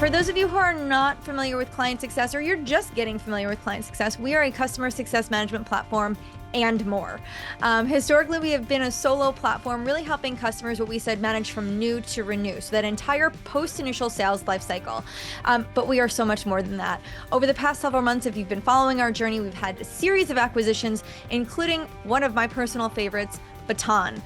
For those of you who are not familiar with ClientSuccess, or you're just getting familiar with ClientSuccess, we are a customer success management platform and more. Historically, we have been a solo platform, really helping customers, what we said, manage from new to renew, so that entire post-initial sales life cycle. But we are so much more than that. Over the past several months, if you've been following our journey, we've had a series of acquisitions, including one of my personal favorites, Baton.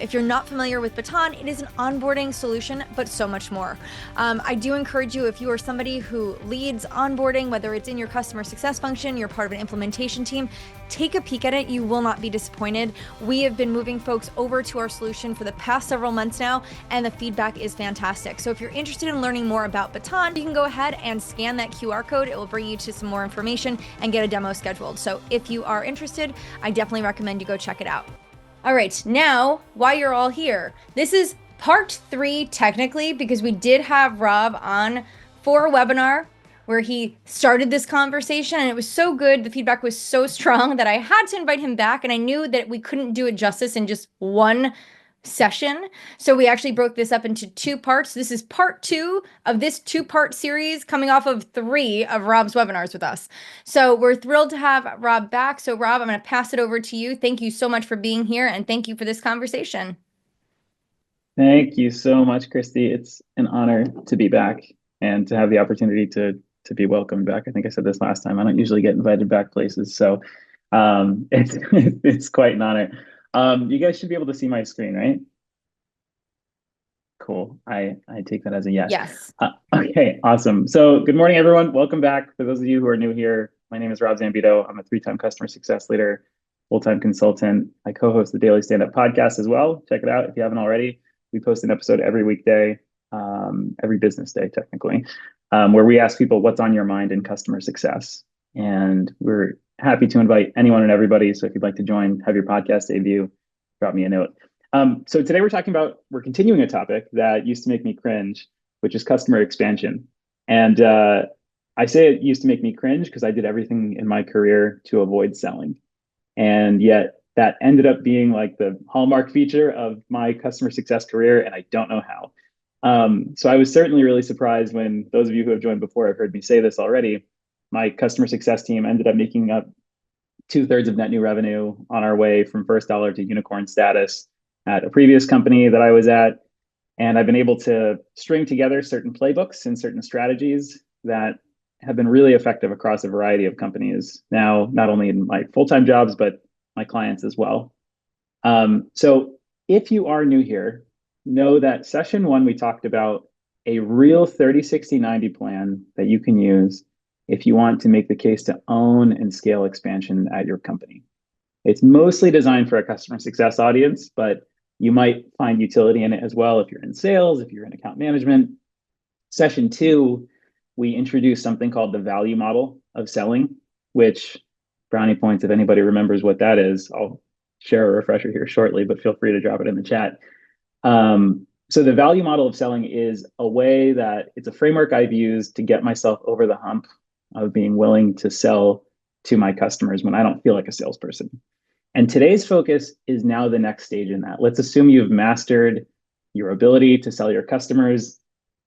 If you're not familiar with Baton, it is an onboarding solution, but so much more. I do encourage you, if you are somebody who leads onboarding, whether it's in your customer success function, you're part of an implementation team, take a peek at it. You will not be disappointed. We have been moving folks over to our solution for the past several months now, and the feedback is fantastic. So if you're interested in learning more about Baton, you can go ahead and scan that QR code. It will bring you to some more information and get a demo scheduled. So if you are interested, I definitely recommend you go check it out. All right, now, while you're all here, this is part 3 technically, because we did have Rob on for a webinar where he started this conversation, and it was so good, the feedback was so strong that I had to invite him back, and I knew that we couldn't do it justice in just one session. So we actually broke this up into 2 parts. This is part 2 of this 2-part series coming off of 3 of Rob's webinars with us. So we're thrilled to have Rob back. So Rob, I'm going to pass it over to you. Thank you so much for being here, and thank you for this conversation. Thank you so much, Christy. It's an honor to be back and to have the opportunity to be welcomed back. I think I said this last time. I don't usually get invited back places, so it's quite an honor. You guys should be able to see my screen, right? Cool. I take that as a yes. Yes. Okay, awesome. So good morning, everyone. Welcome back. For those of you who are new here, my name is Rob Zambito. I'm a 3-time customer success leader, full-time consultant. I co-host the Daily Stand-Up podcast as well. Check it out if you haven't already. We post an episode every weekday, every business day, technically, where we ask people what's on your mind in customer success. And we're happy to invite anyone and everybody. So if you'd like to join, have your podcast debut, drop me a note. So today we're continuing a topic that used to make me cringe, which is customer expansion. And I say it used to make me cringe because I did everything in my career to avoid selling. And yet that ended up being like the hallmark feature of my customer success career, and I don't know how. So I was certainly really surprised when those of you who have joined before have heard me say this already. My customer success team ended up making up 2/3 of net new revenue on our way from first dollar to unicorn status at a previous company that I was at. And I've been able to string together certain playbooks and certain strategies that have been really effective across a variety of companies now, not only in my full-time jobs, but my clients as well. So if you are new here, know that session 1, we talked about a real 30, 60, 90 plan that you can use if you want to make the case to own and scale expansion at your company. It's mostly designed for a customer success audience, but you might find utility in it as well if you're in sales, if you're in account management. Session 2, we introduced something called the value model of selling, which, brownie points if anybody remembers what that is. I'll share a refresher here shortly, but feel free to drop it in the chat. So the value model of selling is a way that it's a framework I've used to get myself over the hump of being willing to sell to my customers when I don't feel like a salesperson. And today's focus is now the next stage in that. Let's assume you've mastered your ability to sell your customers.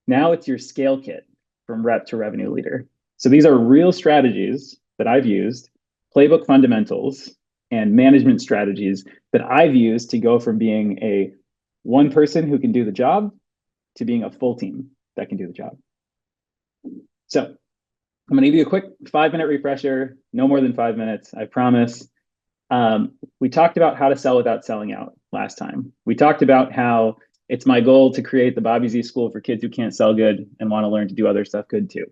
Now it's your scale kit from rep to revenue leader. So these are real strategies that I've used, playbook fundamentals and management strategies that I've used to go from being a one person who can do the job to being a full team that can do the job. So I'm going to give you a quick 5-minute refresher, no more than 5 minutes, I promise. We talked about how to sell without selling out last time. We talked about how it's my goal to create the Bobby Z school for kids who can't sell good and want to learn to do other stuff good too.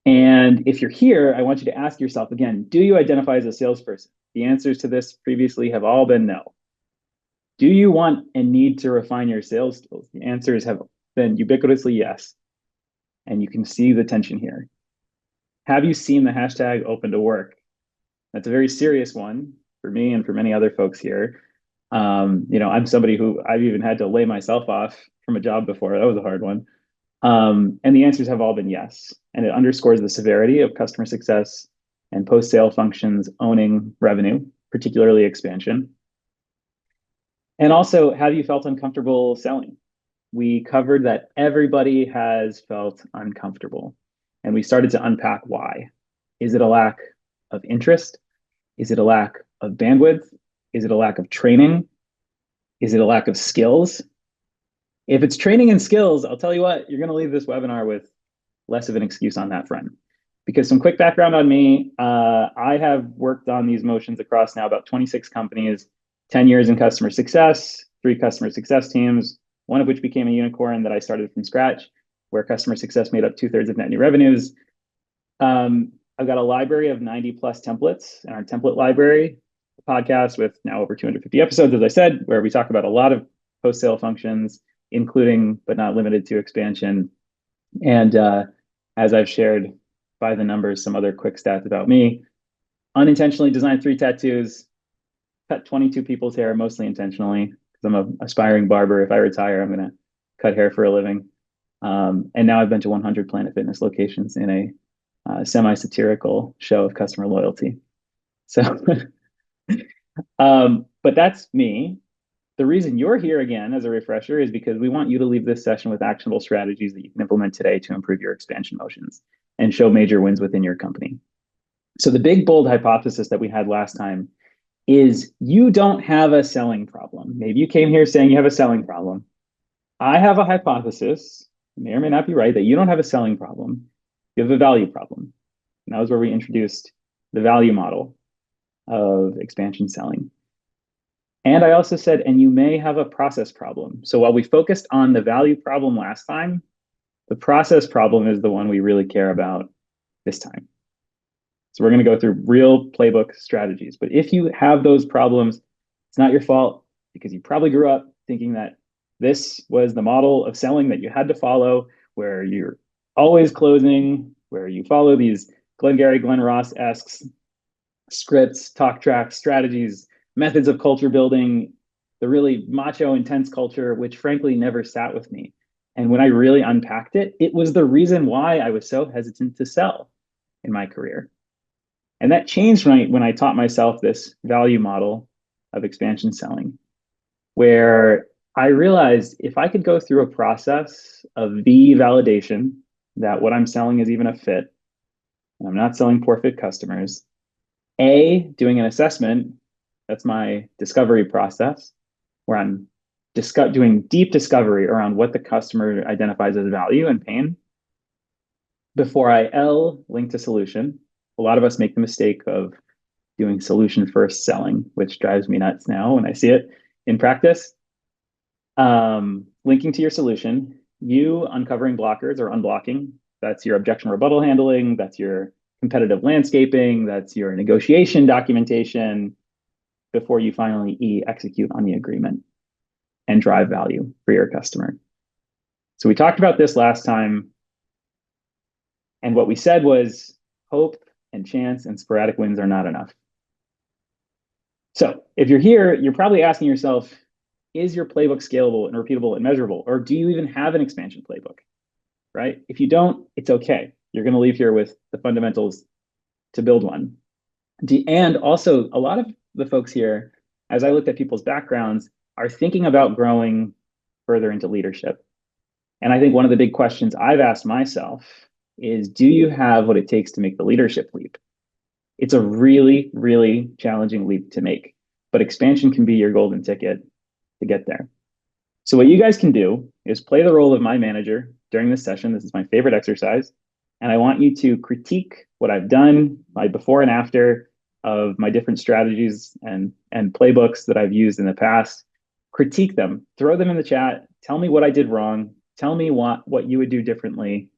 And if you're here, I want you to ask yourself again, do you identify as a salesperson? The answers to this previously have all been no. Do you want and need to refine your sales skills? The answers have been ubiquitously yes. And you can see the tension here. Have you seen the hashtag open to work? That's a very serious one for me and for many other folks here. I'm somebody who I've even had to lay myself off from a job before. That was a hard one. And the answers have all been yes. And it underscores the severity of customer success and post-sale functions owning revenue, particularly expansion. And also, have you felt uncomfortable selling? we covered that everybody has felt uncomfortable. And we started to unpack why. Is it a lack of interest? Is it a lack of bandwidth? Is it a lack of training? Is it a lack of skills? If it's training and skills, I'll tell you what, you're going to leave this webinar with less of an excuse on that front. Because some quick background on me, I have worked on these motions across now about 26 companies, 10 years in customer success, 3 customer success teams, one of which became a unicorn that I started from scratch, where customer success made up 2/3 of net new revenues. I've got a library of 90 plus templates in our template library, a podcast with now over 250 episodes, as I said, where we talk about a lot of post-sale functions, including but not limited to expansion. And as I've shared by the numbers, some other quick stats about me: unintentionally designed 3 tattoos, cut 22 people's hair, mostly intentionally, because I'm an aspiring barber. If I retire, I'm going to cut hair for a living. And now I've been to 100 Planet Fitness locations in a semi-satirical show of customer loyalty. So, but that's me. The reason you're here again as a refresher is because we want you to leave this session with actionable strategies that you can implement today to improve your expansion motions and show major wins within your company. So the big, bold hypothesis that we had last time is you don't have a selling problem. Maybe you came here saying you have a selling problem. I have a hypothesis, may or may not be right, that you don't have a selling problem. You have a value problem. And that was where we introduced the value model of expansion selling. And I also said, and you may have a process problem. So while we focused on the value problem last time, the process problem is the one we really care about this time. So we're going to go through real playbook strategies. But if you have those problems, it's not your fault, because you probably grew up thinking that this was the model of selling that you had to follow, where you're always closing, where you follow these Glengarry, Glen Ross-esque scripts, talk tracks, strategies, methods of culture building, the really macho, intense culture, which frankly never sat with me. And when I really unpacked it, it was the reason why I was so hesitant to sell in my career. And that changed when I taught myself this value model of expansion selling, where I realized if I could go through a process of the validation that what I'm selling is even a fit, and I'm not selling poor fit customers, doing an assessment, that's my discovery process, where I'm doing deep discovery around what the customer identifies as value and pain, before I link to solution. A lot of us make the mistake of doing solution first selling, which drives me nuts now when I see it in practice. Linking to your solution, you uncovering blockers or unblocking. That's your objection rebuttal handling. That's your competitive landscaping. That's your negotiation documentation before you finally execute on the agreement and drive value for your customer. So we talked about this last time. And what we said was hope and chance and sporadic wins are not enough. So if you're here, you're probably asking yourself, is your playbook scalable and repeatable and measurable? Or do you even have an expansion playbook, right? If you don't, it's okay. You're going to leave here with the fundamentals to build one. And also, a lot of the folks here, as I looked at people's backgrounds, are thinking about growing further into leadership. And I think one of the big questions I've asked myself is, do you have what it takes to make the leadership leap? It's a really, really challenging leap to make, but expansion can be your golden ticket to get there. So what you guys can do is play the role of my manager during this session. This is my favorite exercise. And I want you to critique what I've done, my before and after of my different strategies and playbooks that I've used in the past. Critique them, throw them in the chat. Tell me what I did wrong. Tell me what you would do differently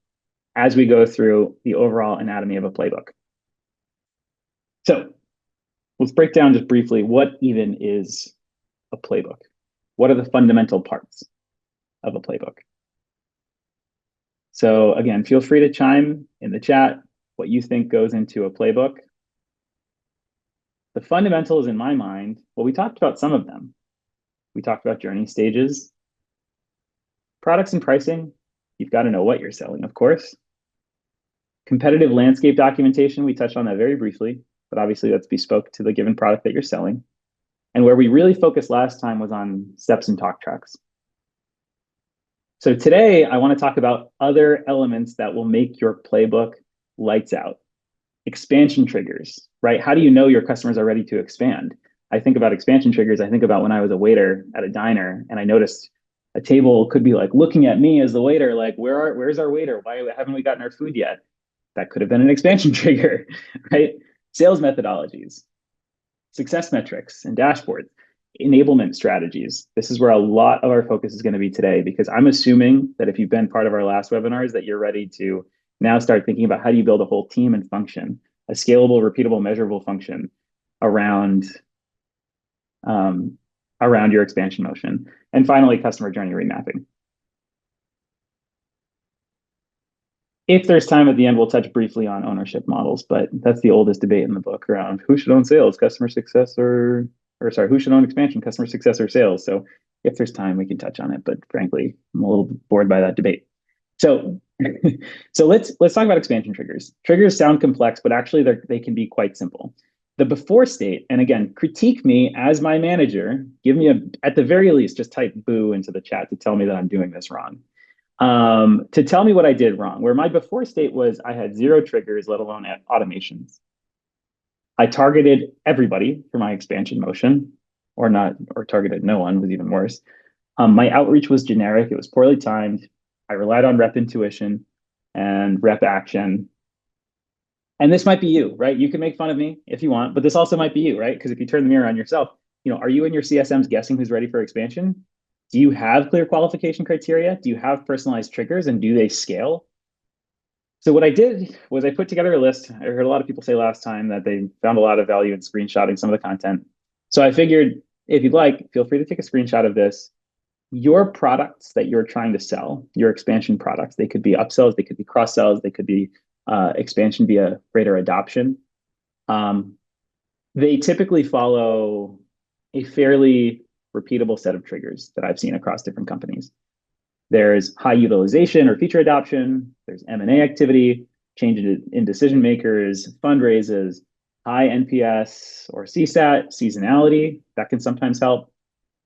as we go through the overall anatomy of a playbook. So let's break down just briefly what even is a playbook. What are the fundamental parts of a playbook? So again, feel free to chime in the chat what you think goes into a playbook. The fundamentals in my mind, well, we talked about some of them. We talked about journey stages, products and pricing. You've got to know what you're selling, of course. Competitive landscape documentation, we touched on that very briefly, but obviously that's bespoke to the given product that you're selling. And where we really focused last time was on steps and talk tracks. So today I want to talk about other elements that will make your playbook lights out. Expansion triggers, right? How do you know your customers are ready to expand? I think about expansion triggers. I think about when I was a waiter at a diner and I noticed a table could be like looking at me as the waiter, like, where's our waiter? Why haven't we gotten our food yet? That could have been an expansion trigger, right? Sales methodologies, success metrics and dashboards, enablement strategies. This is where a lot of our focus is going to be today, because I'm assuming that if you've been part of our last webinars, that you're ready to now start thinking about how do you build a whole team and function, a scalable, repeatable, measurable function around around your expansion motion. And finally, customer journey remapping. If there's time at the end, we'll touch briefly on ownership models, but that's the oldest debate in the book around who should own sales, customer success, or sorry, who should own expansion, customer success or sales. So if there's time, we can touch on it. But frankly, I'm a little bored by that debate. So, so let's talk about expansion triggers. Triggers sound complex, but actually they can be quite simple. The before state, and again, critique me as my manager. Give me at the very least, just type boo into the chat to tell me that I'm doing this wrong. To tell me what I did wrong, where my before state was I had 0 triggers, let alone automations. I targeted everybody for my expansion motion, or targeted no one, was even worse. My outreach was generic. It was poorly timed. I relied on rep intuition and rep action. And this might be you, right? You can make fun of me if you want, but this also might be you, right? Because if you turn the mirror on yourself, are you and your CSMs guessing who's ready for expansion? Do you have clear qualification criteria? Do you have personalized triggers, and do they scale? So what I did was I put together a list. I heard a lot of people say last time that they found a lot of value in screenshotting some of the content. So I figured, if you'd like, feel free to take a screenshot of this. Your products that you're trying to sell, your expansion products, they could be upsells, they could be cross sells, they could be expansion via greater adoption. They typically follow a fairly repeatable set of triggers that I've seen across different companies. There's high utilization or feature adoption. There's M&A activity, change in decision makers, fundraises, high NPS or CSAT, seasonality, that can sometimes help.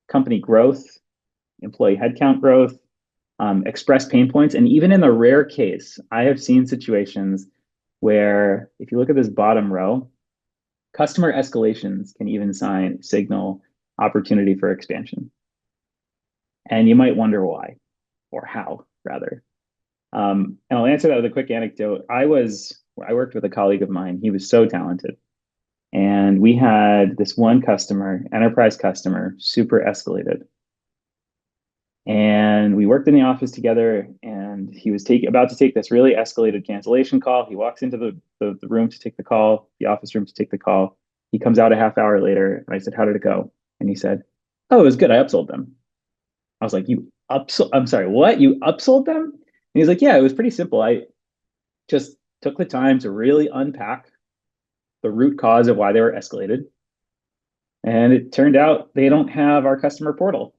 Company growth, employee headcount growth, express pain points. And even in the rare case, I have seen situations where, if you look at this bottom row, customer escalations can even signal opportunity for expansion. And you might wonder why, or how, rather. And I'll answer that with a quick anecdote. I worked with a colleague of mine. He was so talented. And we had this one customer, enterprise customer, super escalated. And we worked in the office together, and he was about to take this really escalated cancellation call. He walks into the room to take the call, the office room to take the call. He comes out a half hour later, and I said, "How did it go?" And he said, "Oh, it was good. I upsold them." I was like, I'm sorry, what? You upsold them? And he's like, "Yeah, it was pretty simple. I just took the time to really unpack the root cause of why they were escalated. And it turned out they don't have our customer portal.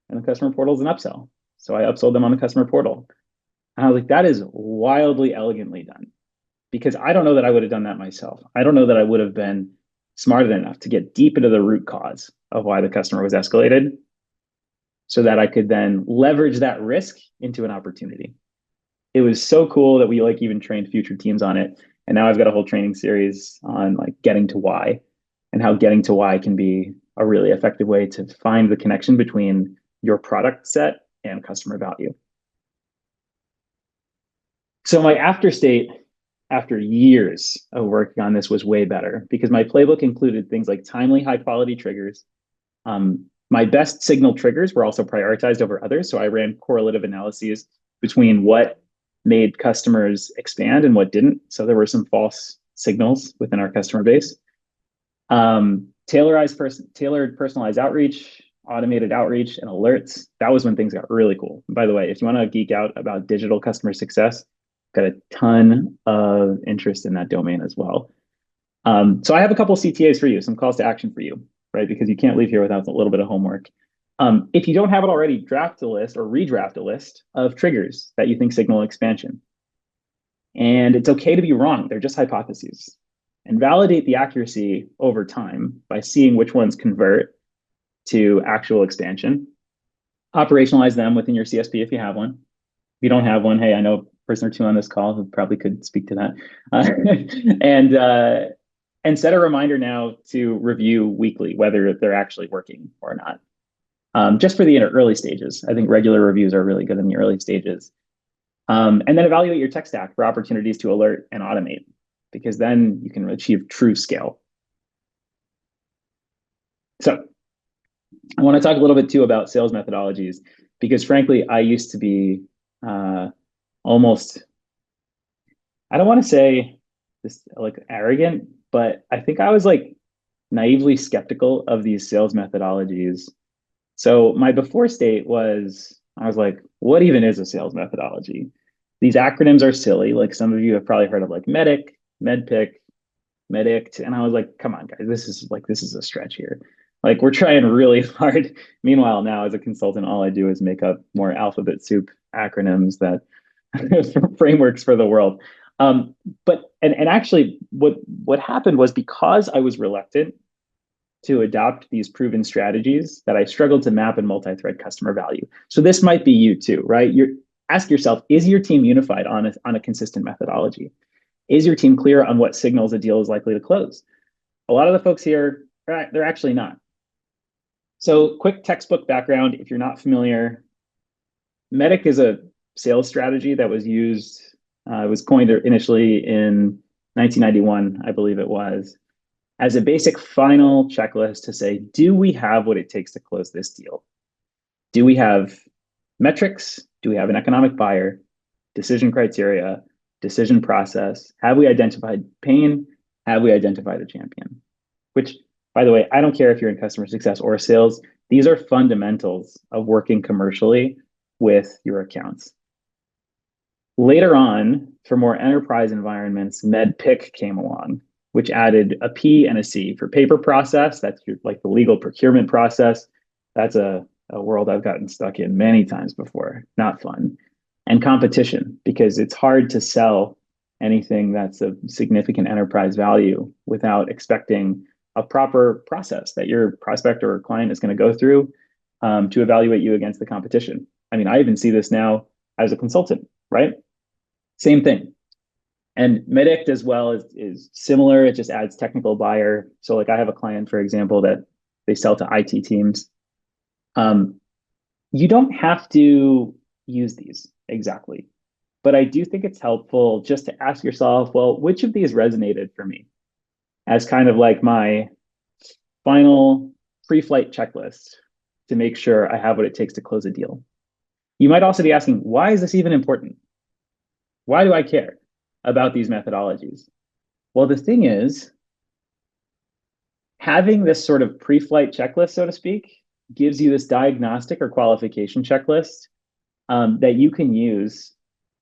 And the customer portal is an upsell. So I upsold them on the customer portal." And I was like, that is wildly elegantly done. Because I don't know that I would have done that myself. I don't know that I would have been smart enough to get deep into the root cause of why the customer was escalated, so that I could then leverage that risk into an opportunity. It was so cool that we even trained future teams on it. And now I've got a whole training series on getting to why, and how getting to why can be a really effective way to find the connection between your product set and customer value. So my after state, after years of working on this, was way better, because my playbook included things like timely, high quality triggers. My best signal triggers were also prioritized over others. So I ran correlative analyses between what made customers expand and what didn't. So there were some false signals within our customer base. Tailored personalized outreach, automated outreach, and alerts. That was when things got really cool. And by the way, if you want to geek out about digital customer success, got a ton of interest in that domain as well. So I have a couple CTAs for you, some calls to action for you, right? Because you can't leave here without a little bit of homework. If you don't have it already, draft a list or redraft a list of triggers that you think signal expansion. And it's okay to be wrong. They're just hypotheses. And validate the accuracy over time by seeing which ones convert to actual expansion. Operationalize them within your CSP if you have one. If you don't have one, hey, I know a person or two on this call who probably could speak to that. And set a reminder now to review weekly whether they're actually working or not. Just for the early stages. I think regular reviews are really good in the early stages. And then evaluate your tech stack for opportunities to alert and automate, because then you can achieve true scale. So I want to talk a little bit too about sales methodologies, because frankly, I used to be almost, I don't want to say this like arrogant, but I think I was like naively skeptical of these sales methodologies. So my before state was, I was like, what even is a sales methodology? These acronyms are silly. Like some of you have probably heard of like MEDIC, MEDPIC, MEDICT. And I was like, come on, guys, this is a stretch here. Like we're trying really hard. Meanwhile, now as a consultant, all I do is make up more alphabet soup acronyms that frameworks for the world. But actually what happened was, because I was reluctant to adopt these proven strategies, that I struggled to map and multi-thread customer value. So this might be you too, right? Ask yourself, is your team unified on a consistent methodology? Is your team clear on what signals a deal is likely to close? A lot of the folks here, they're actually not. So quick textbook background, if you're not familiar, MEDIC is a sales strategy that was used, it was coined initially in 1991, I believe it was, as a basic final checklist to say, do we have what it takes to close this deal? Do we have metrics? Do we have an economic buyer? Decision criteria, decision process? Have we identified pain? Have we identified a champion? Which, by the way, I don't care if you're in customer success or sales, these are fundamentals of working commercially with your accounts. Later on, for more enterprise environments, MEDPIC came along, which added a P and a C for paper process. That's like the legal procurement process. That's a world I've gotten stuck in many times before. Not fun. And competition, because it's hard to sell anything that's of significant enterprise value without expecting a proper process that your prospect or client is going to go through to evaluate you against the competition. I mean, I even see this now as a consultant, right? Same thing. And MEDICT as well is similar. It just adds technical buyer. So like I have a client, for example, that they sell to IT teams. You don't have to use these exactly, but I do think it's helpful just to ask yourself, well, which of these resonated for me as kind of like my final pre-flight checklist to make sure I have what it takes to close a deal. You might also be asking, why is this even important? Why do I care about these methodologies? Well, the thing is, having this sort of pre-flight checklist, so to speak, gives you this diagnostic or qualification checklist that you can use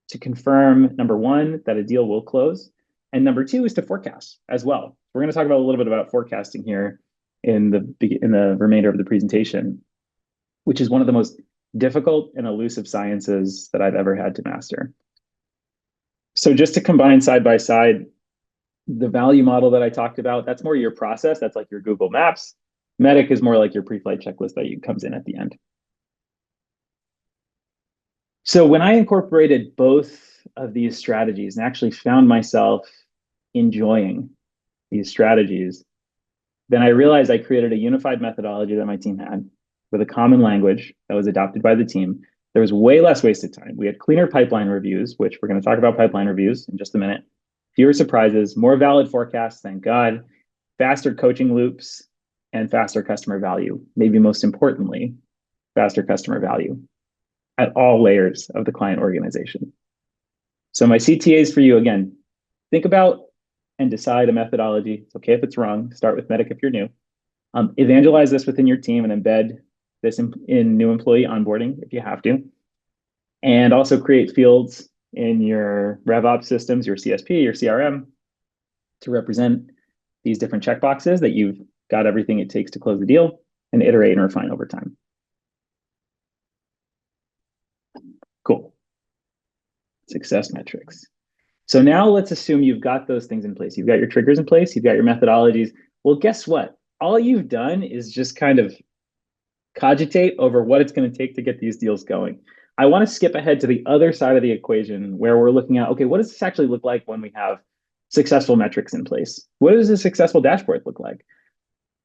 to confirm, number one, that a deal will close, and number two is to forecast as well. We're going to talk about a little bit about forecasting here in the remainder of the presentation, which is one of the most difficult and elusive sciences that I've ever had to master. So just to combine side by side, the value model that I talked about, that's more your process. That's like your Google Maps. MEDIC is more like your pre-flight checklist that comes in at the end. So when I incorporated both of these strategies and actually found myself enjoying these strategies, then I realized I created a unified methodology that my team had with a common language that was adopted by the team. There was way less wasted time. We had cleaner pipeline reviews, which we're going to talk about pipeline reviews in just a minute. Fewer surprises, more valid forecasts, thank God, faster coaching loops, and faster customer value. Maybe most importantly, faster customer value at all layers of the client organization. So my CTAs for you, again, think about and decide a methodology. It's okay if it's wrong. Start with MEDIC if you're new. Evangelize this within your team and embed this in new employee onboarding if you have to. And also create fields in your RevOps systems, your CSP, your CRM, to represent these different checkboxes that you've got everything it takes to close the deal, and iterate and refine over time. Cool. Success metrics. So now let's assume you've got those things in place. You've got your triggers in place. You've got your methodologies. Well, guess what? All you've done is just kind of cogitate over what it's going to take to get these deals going. I want to skip ahead to the other side of the equation where we're looking at, okay, what does this actually look like when we have successful metrics in place? What does a successful dashboard look like?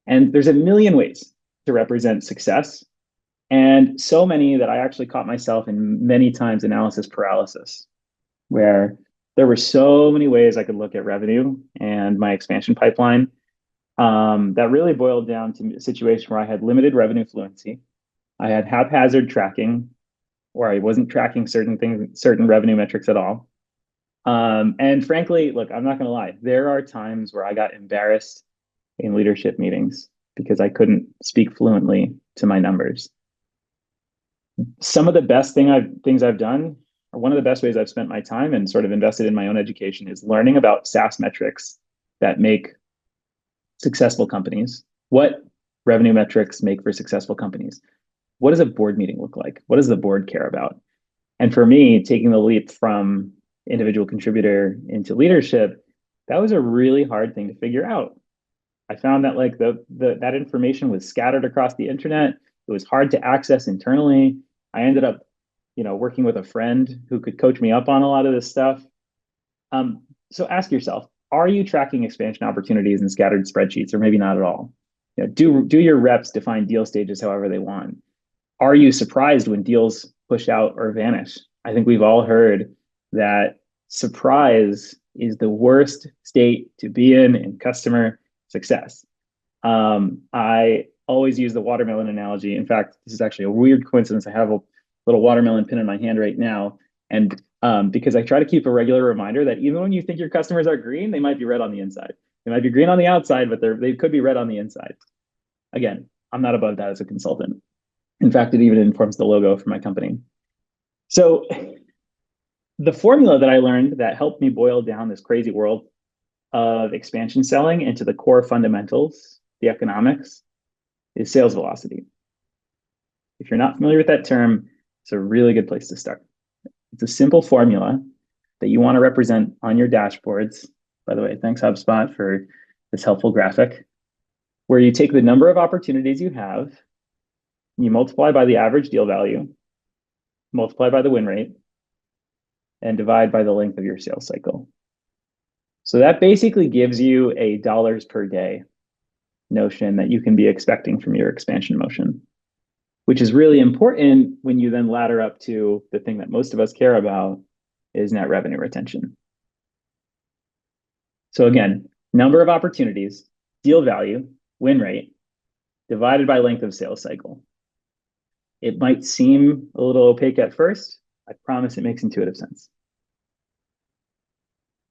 And there's a million ways to represent success, and so many that I actually caught myself in many times analysis paralysis, where there were so many ways I could look at revenue and my expansion pipeline that really boiled down to a situation where I had limited revenue fluency. I had haphazard tracking, or I wasn't tracking certain things, certain revenue metrics at all. And frankly, look, I'm not going to lie. There are times where I got embarrassed in leadership meetings because I couldn't speak fluently to my numbers. Some of the best things I've done, or one of the best ways I've spent my time and sort of invested in my own education, is learning about SaaS metrics that make successful companies. What revenue metrics make for successful companies? What does a board meeting look like? What does the board care about? And for me, taking the leap from individual contributor into leadership, that was a really hard thing to figure out. I found that like that information was scattered across the internet. It was hard to access internally. I ended up, working with a friend who could coach me up on a lot of this stuff. So ask yourself, are you tracking expansion opportunities in scattered spreadsheets, or maybe not at all? Do your reps define deal stages however they want? Are you surprised when deals push out or vanish? I think we've all heard that surprise is the worst state to be in customer success. I always use the watermelon analogy. In fact, this is actually a weird coincidence. I have a little watermelon pin in my hand right now. And because I try to keep a regular reminder that even when you think your customers are green, they might be red on the inside. They might be green on the outside, but they could be red on the inside. Again, I'm not above that as a consultant. In fact, it even informs the logo for my company. So the formula that I learned that helped me boil down this crazy world of expansion selling into the core fundamentals, the economics, is sales velocity. If you're not familiar with that term, it's a really good place to start. It's a simple formula that you want to represent on your dashboards. By the way, thanks HubSpot for this helpful graphic, where you take the number of opportunities you have, you multiply by the average deal value, multiply by the win rate, and divide by the length of your sales cycle. So that basically gives you a dollars per day notion that you can be expecting from your expansion motion, which is really important when you then ladder up to the thing that most of us care about, is net revenue retention. So again, number of opportunities, deal value, win rate, divided by length of sales cycle. It might seem a little opaque at first. I promise it makes intuitive sense.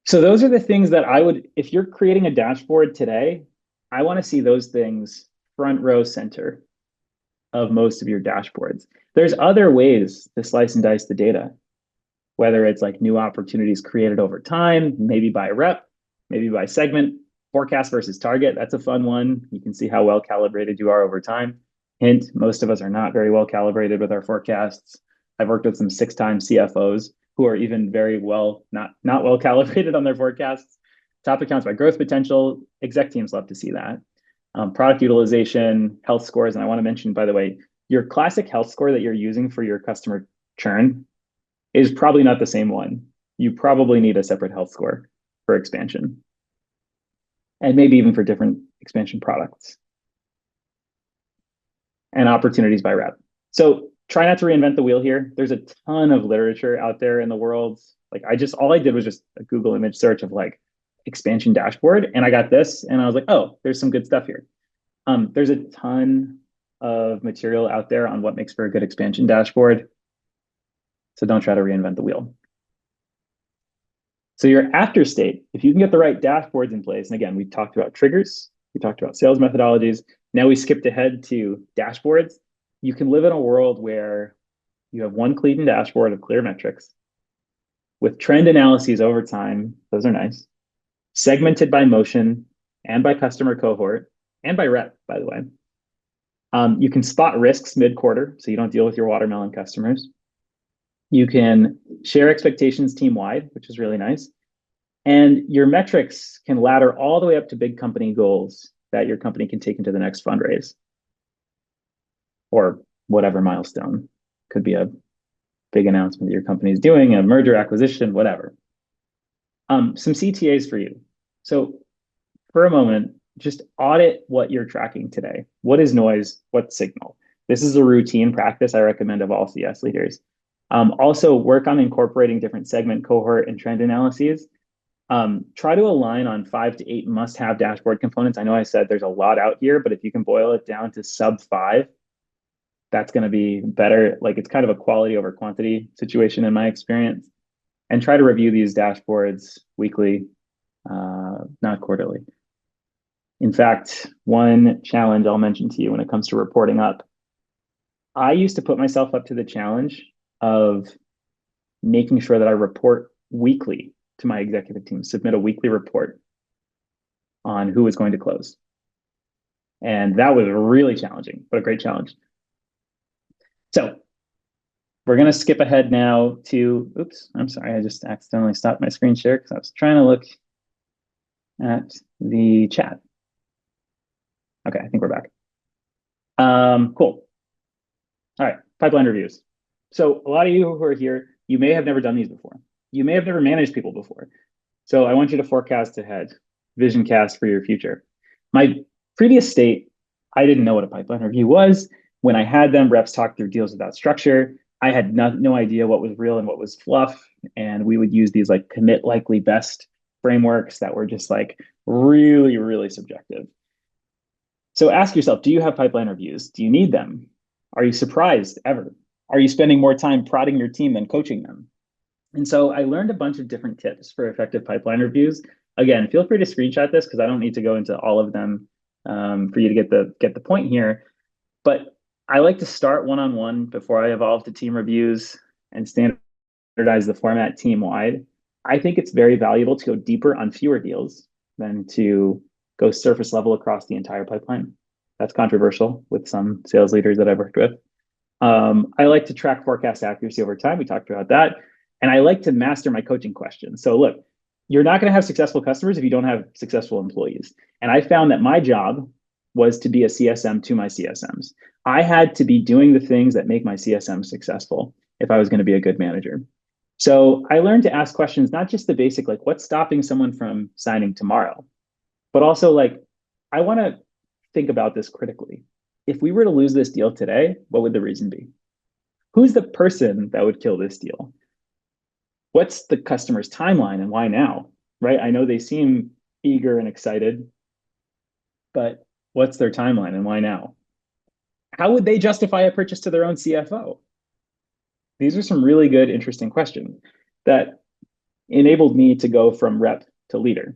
So those are the things that I would, if you're creating a dashboard today, I want to see those things front row center of most of your dashboards. There's other ways to slice and dice the data, whether it's like new opportunities created over time, maybe by rep, maybe by segment, forecast versus target. That's a fun one. You can see how well calibrated you are over time. Hint, most of us are not very well calibrated with our forecasts. I've worked with some 6-time CFOs who are even very well, not well calibrated on their forecasts. Top accounts by growth potential, exec teams love to see that. Product utilization, health scores. And I want to mention, by the way, your classic health score that you're using for your customer churn is probably not the same one. You probably need a separate health score for expansion, and maybe even for different expansion products. And opportunities by rep. So try not to reinvent the wheel here. There's a ton of literature out there in the world. Like all I did was just a Google image search of like expansion dashboard, and I got this, and I was like, oh, there's some good stuff here. There's a ton of material out there on what makes for a good expansion dashboard. So don't try to reinvent the wheel. So your after state, if you can get the right dashboards in place, and again, we talked about triggers, we talked about sales methodologies. Now we skipped ahead to dashboards. You can live in a world where you have one clean dashboard of clear metrics with trend analyses over time. Those are nice. Segmented by motion and by customer cohort and by rep, by the way. You can spot risks mid-quarter, so you don't deal with your watermelon customers. You can share expectations team-wide, which is really nice. And your metrics can ladder all the way up to big company goals that your company can take into the next fundraise. or whatever milestone. Could be a big announcement that your company is doing, a merger, acquisition, whatever. Some CTAs for you. So for a moment, just audit what you're tracking today. What is noise? What's signal? This is a routine practice I recommend of all CS leaders. Also, work on incorporating different segment, cohort, and trend analyses. Try to align on 5 to 8 must-have dashboard components. I know I said there's a lot out here, but if you can boil it down to sub 5, that's going to be better. Like, it's kind of a quality over quantity situation in my experience. And try to review these dashboards weekly, not quarterly. In fact, one challenge I'll mention to you when it comes to reporting up, I used to put myself up to the challenge of making sure that I report weekly to my executive team, submit a weekly report on who was going to close. And that was really challenging, but a great challenge. So we're going to skip ahead now to, oops, I'm sorry, I just accidentally stopped my screen share because I was trying to look at the chat. Okay, I think we're back. Cool. All right, pipeline reviews. So a lot of you who are here, you may have never done these before. You may have never managed people before. So I want you to forecast ahead, vision cast for your future. My previous state, I didn't know what a pipeline review was. When I had them, reps talk through deals without structure. I had no idea what was real and what was fluff. And we would use these like commit likely best frameworks that were just like really, really subjective. So ask yourself, do you have pipeline reviews? Do you need them? Are you surprised ever? Are you spending more time prodding your team than coaching them? And so I learned a bunch of different tips for effective pipeline reviews. Again, feel free to screenshot this because I don't need to go into all of them for you to get the point here. But I like to start one-on-one before I evolve to team reviews and standardize the format team-wide. I think it's very valuable to go deeper on fewer deals than to go surface level across the entire pipeline. That's controversial with some sales leaders that I've worked with. I like to track forecast accuracy over time. We talked about that. And I like to master my coaching questions. So look, you're not going to have successful customers if you don't have successful employees. And I found that my job was to be a CSM to my CSMs. I had to be doing the things that make my CSM successful if I was going to be a good manager. So I learned to ask questions, not just the basic, like what's stopping someone from signing tomorrow, but also like, I want to think about this critically. If we were to lose this deal today, what would the reason be? Who's the person that would kill this deal? What's the customer's timeline and why now, right? I know they seem eager and excited, but what's their timeline and why now? How would they justify a purchase to their own CFO? These are some really good, interesting questions that enabled me to go from rep to leader.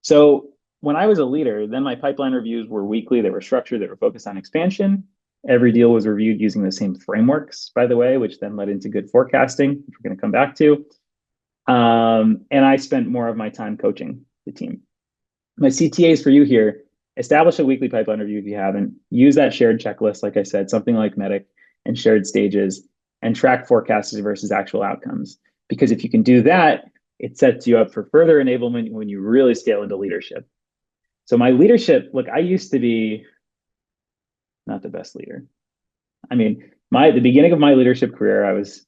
So when I was a leader, then my pipeline reviews were weekly. They were structured. They were focused on expansion. Every deal was reviewed using the same frameworks, by the way, which then led into good forecasting, which we're going to come back to. And I spent more of my time coaching the team. My CTAs for you here, establish a weekly pipeline review if you haven't. Use that shared checklist, like I said, something like MEDDIC and shared stages, and track forecasts versus actual outcomes. Because if you can do that, it sets you up for further enablement when you really scale into leadership. So my leadership, look, I used to be not the best leader. I mean, the beginning of my leadership career, I was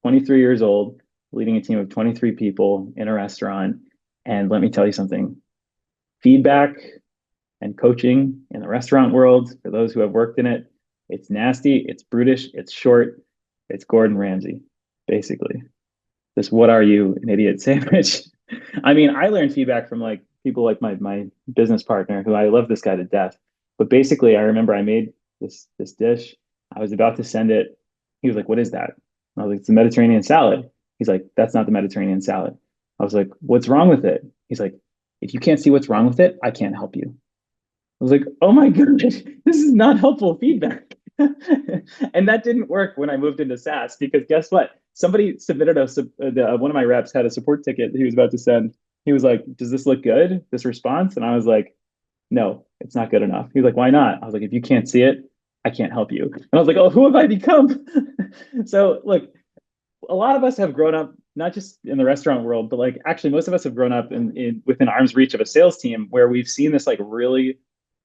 23 years old, leading a team of 23 people in a restaurant. And let me tell you something, feedback and coaching in the restaurant world, for those who have worked in it, it's nasty, it's brutish, it's short, it's Gordon Ramsay, basically. This what are you, an idiot sandwich? I mean, I learned feedback from like people like my business partner, who I love this guy to death. But basically, I remember I made this dish. I was about to send it. He was like, "What is that?" And I was like, "It's a Mediterranean salad." He's like, "That's not the Mediterranean salad." I was like, "What's wrong with it?" He's like, "If you can't see what's wrong with it, I can't help you." I was like, "Oh my goodness, this is not helpful feedback." And that didn't work when I moved into SaaS, because guess what? Somebody submitted one of my reps had a support ticket he was about to send. He was like, "Does this look good, this response?" And I was like, "No, it's not good enough." He was like, "Why not?" I was like, "If you can't see it, I can't help you." And I was like, "Oh, who have I become?" So look, a lot of us have grown up, not just in the restaurant world, but like actually most of us have grown up within arm's reach of a sales team where we've seen this like really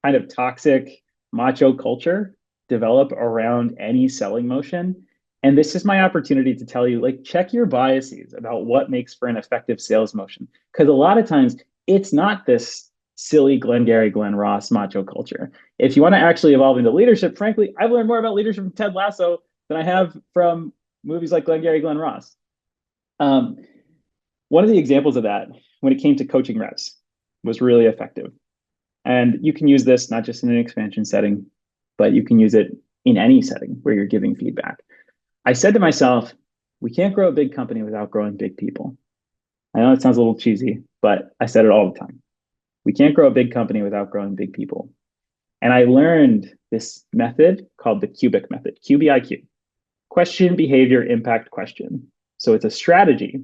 kind of toxic macho culture develop around any selling motion. And this is my opportunity to tell you, like, check your biases about what makes for an effective sales motion. Because a lot of times it's not this silly Glengarry Glen Ross macho culture. If you want to actually evolve into leadership, frankly, I've learned more about leadership from Ted Lasso than I have from movies like Glengarry Glen Ross. One of the examples of that, when it came to coaching reps, was really effective. And you can use this not just in an expansion setting, but you can use it in any setting where you're giving feedback. I said to myself, we can't grow a big company without growing big people. I know it sounds a little cheesy, but I said it all the time. We can't grow a big company without growing big people. And I learned this method called the cubic method, QBIQ, question, behavior, impact, question. So it's a strategy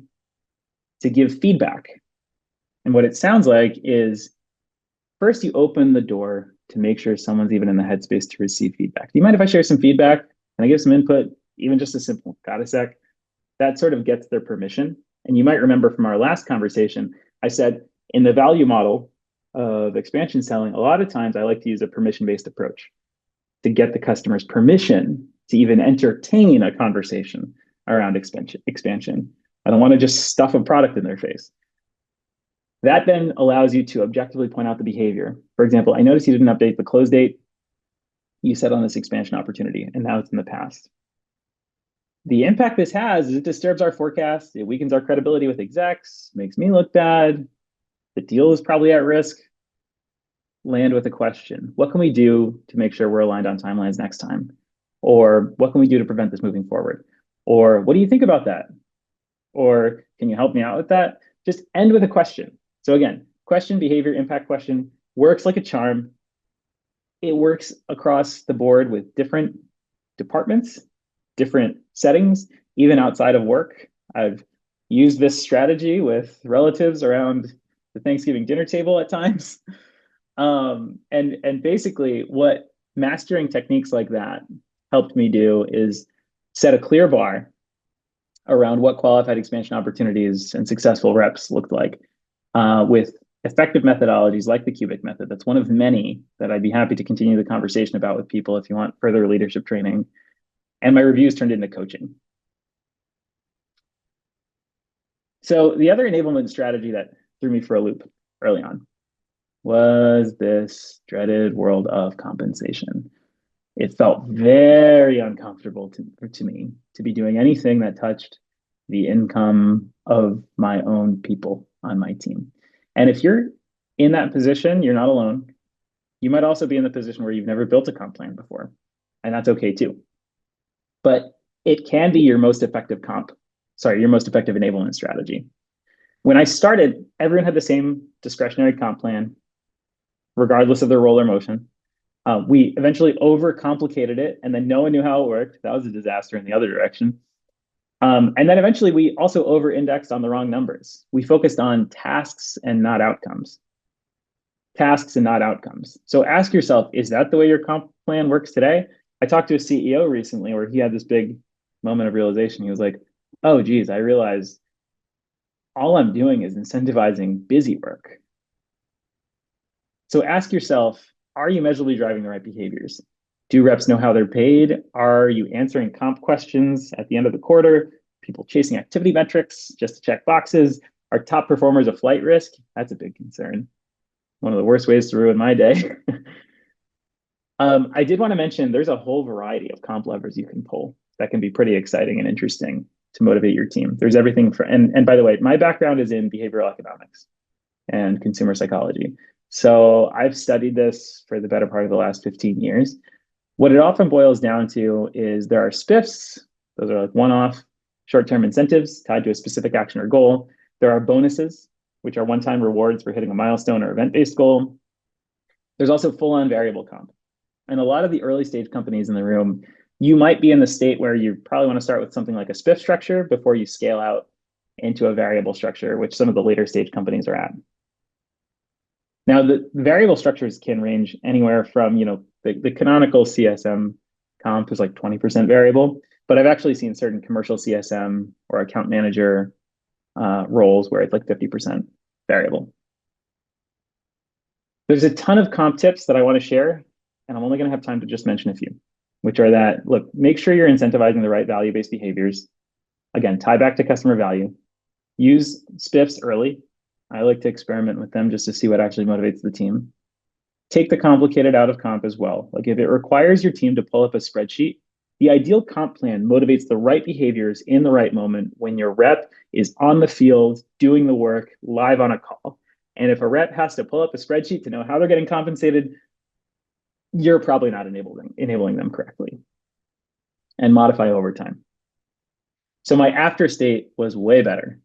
to give feedback. And what it sounds like is first you open the door to make sure someone's even in the headspace to receive feedback. Do you mind if I share some feedback? Can I give some input? Even just a simple, got a sec? That sort of gets their permission. And you might remember from our last conversation, I said in the value model of expansion selling, a lot of times I like to use a permission-based approach to get the customer's permission to even entertain a conversation around expansion. I don't want to just stuff a product in their face. That then allows you to objectively point out the behavior. For example, I noticed you didn't update the close date you set on this expansion opportunity, and now it's in the past. The impact this has is it disturbs our forecast, it weakens our credibility with execs, makes me look bad, the deal is probably at risk. Land with a question. What can we do to make sure we're aligned on timelines next time? Or what can we do to prevent this moving forward? Or what do you think about that? Or can you help me out with that? Just end with a question. So again, question, behavior, impact, question works like a charm. It works across the board with different departments, different settings, even outside of work. I've used this strategy with relatives around the Thanksgiving dinner table at times. And basically what mastering techniques like that helped me do is set a clear bar around what qualified expansion opportunities and successful reps looked like with effective methodologies like the cubic method. That's one of many that I'd be happy to continue the conversation about with people if you want further leadership training. And my reviews turned into coaching. So the other enablement strategy that threw me for a loop early on was this dreaded world of compensation. It felt very uncomfortable to me to be doing anything that touched the income of my own people on my team. And if you're in that position, you're not alone. You might also be in the position where you've never built a comp plan before, and that's okay too. But it can be your most effective your most effective enablement strategy. When I started, everyone had the same discretionary comp plan, regardless of their role or motion. We eventually overcomplicated it, and then no one knew how it worked. That was a disaster in the other direction. And then eventually we also over-indexed on the wrong numbers. We focused on tasks and not outcomes. Tasks and not outcomes. So ask yourself, is that the way your comp plan works today? I talked to a CEO recently where he had this big moment of realization. He was like, oh, geez, I realized all I'm doing is incentivizing busy work. So ask yourself, are you measurably driving the right behaviors? Do reps know how they're paid? Are you answering comp questions at the end of the quarter? People chasing activity metrics just to check boxes? Are top performers a flight risk? That's a big concern. One of the worst ways to ruin my day. I did want to mention there's a whole variety of comp levers you can pull that can be pretty exciting and interesting to motivate your team. There's everything and by the way, my background is in behavioral economics and consumer psychology. So I've studied this for the better part of the last 15 years. What it often boils down to is there are spiffs. Those are like one-off short-term incentives tied to a specific action or goal. There are bonuses, which are one-time rewards for hitting a milestone or event-based goal. There's also full-on variable comp. And a lot of the early stage companies in the room, you might be in the state where you probably want to start with something like a spiff structure before you scale out into a variable structure, which some of the later stage companies are at. Now, the variable structures can range anywhere from, the canonical CSM comp is like 20% variable, but I've actually seen certain commercial CSM or account manager roles where it's like 50% variable. There's a ton of comp tips that I want to share, and I'm only going to have time to just mention a few. which are that, look, make sure you're incentivizing the right value-based behaviors. Again, tie back to customer value. Use spiffs early. I like to experiment with them just to see what actually motivates the team. Take the complicated out of comp as well. Like if it requires your team to pull up a spreadsheet, the ideal comp plan motivates the right behaviors in the right moment when your rep is on the field, doing the work, live on a call. And if a rep has to pull up a spreadsheet to know how they're getting compensated, you're probably not enabling them correctly. And modify over time. So my after state was way better.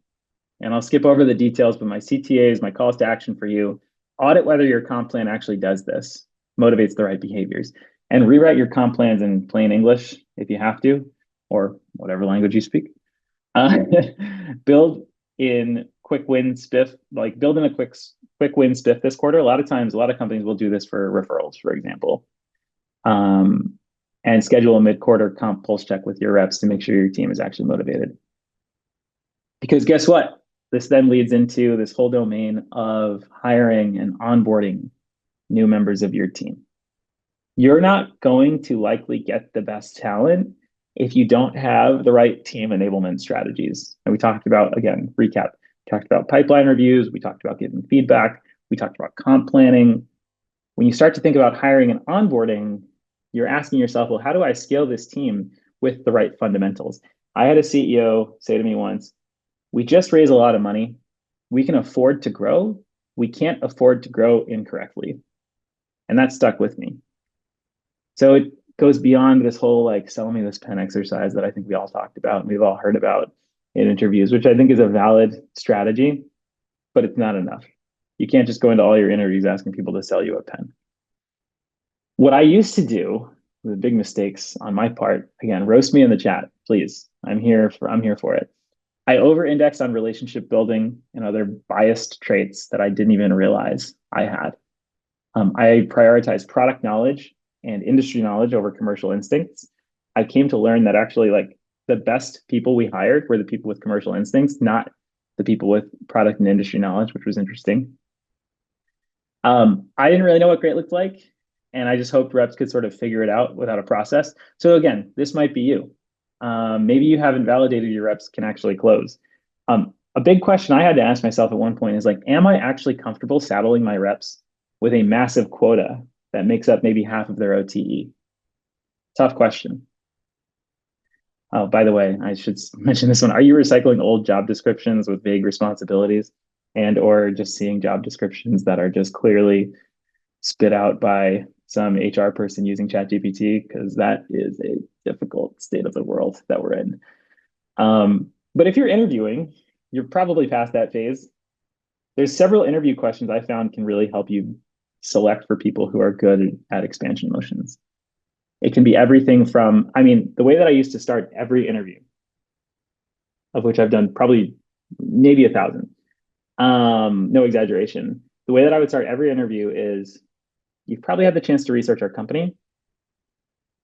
And I'll skip over the details, but my CTAs, my calls to action for you, audit whether your comp plan actually does this, motivates the right behaviors, and rewrite your comp plans in plain English if you have to, or whatever language you speak. Build in quick win spiff, like build in a quick win spiff this quarter. A lot of times, a lot of companies will do this for referrals, for example. And schedule a mid-quarter comp pulse check with your reps to make sure your team is actually motivated. Because guess what? This then leads into this whole domain of hiring and onboarding new members of your team. You're not going to likely get the best talent if you don't have the right team enablement strategies. And we talked about, again, recap, we talked about pipeline reviews, we talked about giving feedback, we talked about comp planning. When you start to think about hiring and onboarding, you're asking yourself, well, how do I scale this team with the right fundamentals? I had a CEO say to me once, we just raise a lot of money. We can afford to grow. We can't afford to grow incorrectly. And that stuck with me. So it goes beyond this whole like sell me this pen exercise that I think we all talked about and we've all heard about in interviews, which I think is a valid strategy, but it's not enough. You can't just go into all your interviews asking people to sell you a pen. What I used to do, the big mistakes on my part, again, roast me in the chat, please. I'm here for it. I over-indexed on relationship building and other biased traits that I didn't even realize I had. I prioritized product knowledge and industry knowledge over commercial instincts. I came to learn that actually like the best people we hired were the people with commercial instincts, not the people with product and industry knowledge, which was interesting. I didn't really know what great looked like, and I just hoped reps could sort of figure it out without a process. So again, this might be you. Maybe you haven't validated your reps can actually close. A big question I had to ask myself at one point is like, am I actually comfortable saddling my reps with a massive quota that makes up maybe half of their OTE? Tough question. Oh, by the way, I should mention this one. Are you recycling old job descriptions with vague responsibilities and or just seeing job descriptions that are just clearly spit out by some HR person using ChatGPT? Because that is a difficult state of the world that we're in. But if you're interviewing, you're probably past that phase. There's several interview questions I found can really help you select for people who are good at expansion motions. It can be everything from, I mean, the way that I used to start every interview, of which I've done probably maybe 1,000, no exaggeration. The way that I would start every interview is, you've probably had the chance to research our company.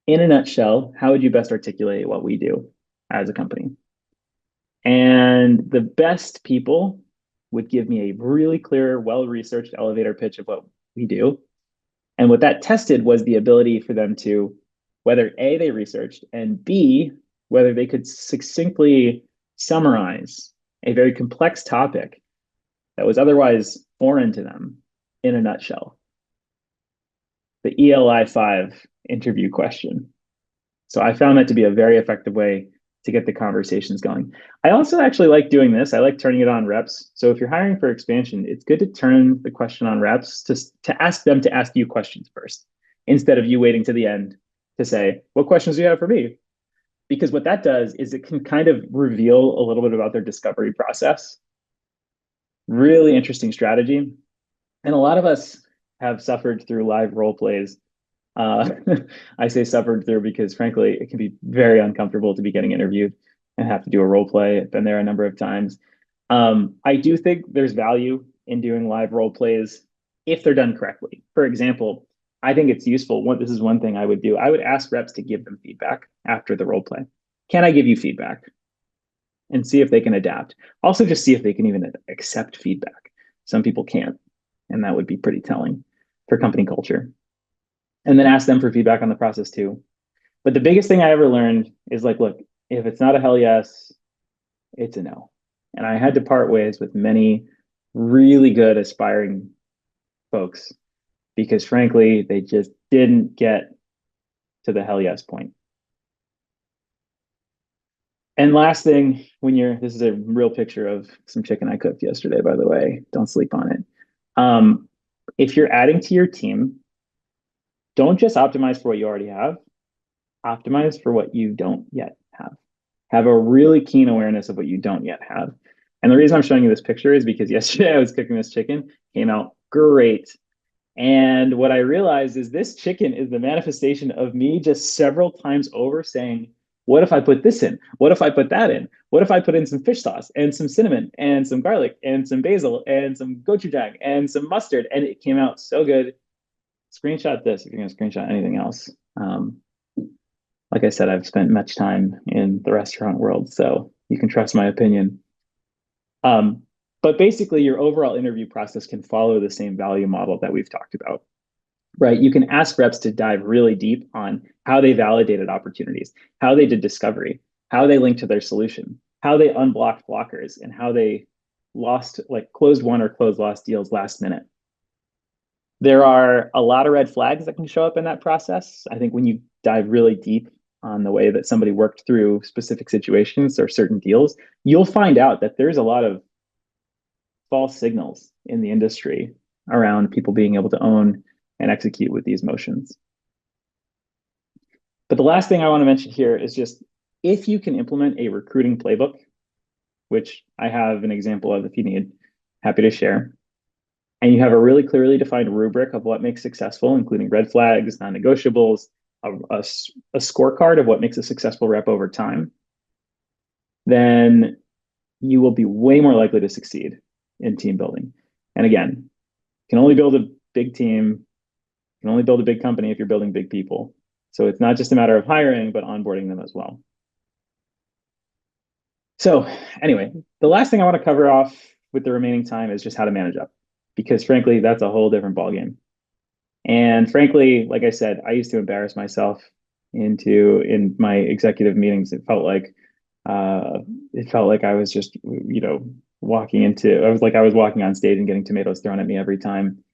In a nutshell, how would you best articulate what we do as a company? And the best people would give me a really clear, well-researched elevator pitch of what we do. And what that tested was the ability for them to, whether A, they researched, and B, whether they could succinctly summarize a very complex topic that was otherwise foreign to them in a nutshell. The ELI 5 interview question. So I found that to be a very effective way to get the conversations going. I also actually like doing this. I like turning it on reps. So if you're hiring for expansion, it's good to turn the question on reps to ask them to ask you questions first, instead of you waiting to the end to say, what questions do you have for me? Because what that does is it can kind of reveal a little bit about their discovery process. Really interesting strategy. And a lot of us have suffered through live role plays. I say suffered through because frankly, it can be very uncomfortable to be getting interviewed and have to do a role play. I've been there a number of times. I do think there's value in doing live role plays if they're done correctly. For example, I think it's useful. This is one thing I would do. I would ask reps to give them feedback after the role play. Can I give you feedback? And see if they can adapt. Also, just see if they can even accept feedback. Some people can't, and that would be pretty telling for company culture. And then ask them for feedback on the process too. But the biggest thing I ever learned is like, look, if it's not a hell yes, it's a no. And I had to part ways with many really good aspiring folks because frankly, they just didn't get to the hell yes point. And last thing, this is a real picture of some chicken I cooked yesterday, by the way, don't sleep on it. If you're adding to your team, don't just optimize for what you already have, optimize for what you don't yet have. Have a really keen awareness of what you don't yet have. And the reason I'm showing you this picture is because yesterday I was cooking this chicken, came out great. And what I realized is this chicken is the manifestation of me just several times over saying, what if I put this in? What if I put that in? What if I put in some fish sauce and some cinnamon and some garlic and some basil and some gochujang and some mustard? And it came out so good. Screenshot this if you're going to screenshot anything else. Like I said, I've spent much time in the restaurant world, so you can trust my opinion. But basically, your overall interview process can follow the same value model that we've talked about, right? You can ask reps to dive really deep on how they validated opportunities, how they did discovery, how they linked to their solution, how they unblocked blockers, and how they closed won or closed lost deals last minute. There are a lot of red flags that can show up in that process. I think when you dive really deep on the way that somebody worked through specific situations or certain deals, you'll find out that there's a lot of false signals in the industry around people being able to own and execute with these motions. But the last thing I want to mention here is just if you can implement a recruiting playbook, which I have an example of if you need, happy to share, and you have a really clearly defined rubric of what makes successful, including red flags, non-negotiables, a scorecard of what makes a successful rep over time, then you will be way more likely to succeed in team building. And again, you can only build a big team, you can only build a big company if you're building big people. So it's not just a matter of hiring, but onboarding them as well. So anyway, the last thing I want to cover off with the remaining time is just how to manage up, because frankly, that's a whole different ballgame. And frankly, like I said, I used to embarrass myself in my executive meetings. It felt like I was just, walking on stage and getting tomatoes thrown at me every time.